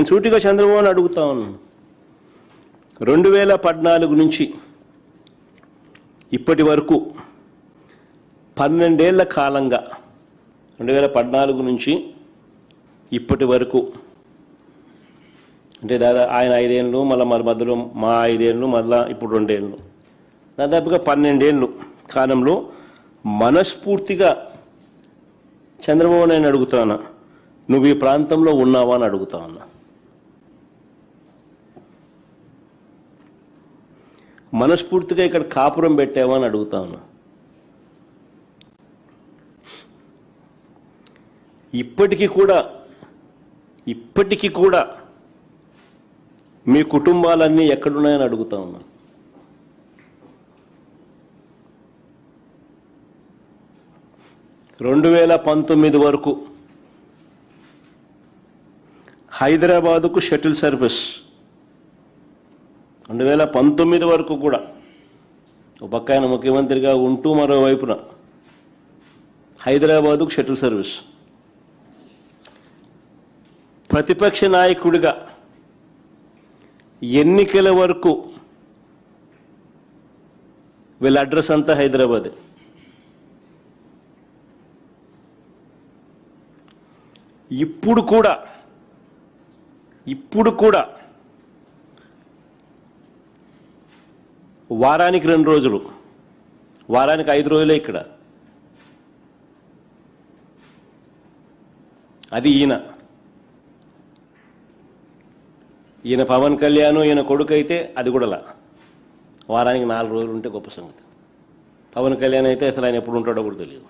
నేను సూటిగా చంద్రబాబుని అడుగుతా ఉన్నాను. 2014 నుంచి ఇప్పటి వరకు 12 ఏళ్ల కాలంగా 2014 నుంచి ఇప్పటి వరకు అంటే ఆయన 5 ఏళ్ళు మళ్ళీ మధ్యలో మా 5 ఏళ్ళు మళ్ళీ ఇప్పుడు 2 ఏళ్ళు దాదాపుగా 12 ఏళ్ళు కాలంలో మనస్ఫూర్తిగా చంద్రబాబు నాయుడు అడుగుతానా, నువ్వు ఈ ప్రాంతంలో ఉన్నావా అని అడుగుతా ఉన్నా. మనస్ఫూర్తిగా ఇక్కడ కాపురం పెట్టావా అని అడుగుతా ఉన్నా. ఇప్పటికీ కూడా మీ కుటుంబాలన్నీ ఎక్కడున్నాయని అడుగుతా ఉన్నా. రెండు 2019 వరకు హైదరాబాదుకు షటిల్ సర్వీస్ 2019 వరకు కూడా ఒక పక్క ఆయన ముఖ్యమంత్రిగా ఉంటూ మరోవైపున హైదరాబాదుకు షటిల్ సర్వీస్, ప్రతిపక్ష నాయకుడిగా ఎన్నికల వరకు వీళ్ళ అడ్రస్ అంతా హైదరాబాదే. ఇప్పుడు కూడా వారానికి 2 రోజులు, వారానికి 5 రోజులే ఇక్కడ. అది ఈయన పవన్ కళ్యాణ్ ఈయన కొడుకు అయితే అది కూడా వారానికి 4 రోజులు ఉంటే గొప్ప సంగతి. పవన్ కళ్యాణ్ అయితే అసలు ఆయన ఎప్పుడు ఉంటాడో కూడా తెలియదు.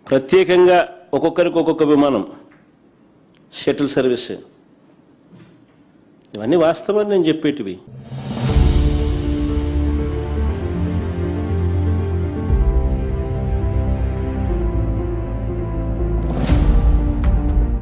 ప్రత్యేకంగా ఒక్కొక్కరికి ఒక్కొక్క విమానం, షటిల్ సర్వీస్, ఇవన్నీ వాస్తవాలు నేను చెప్పేటివి.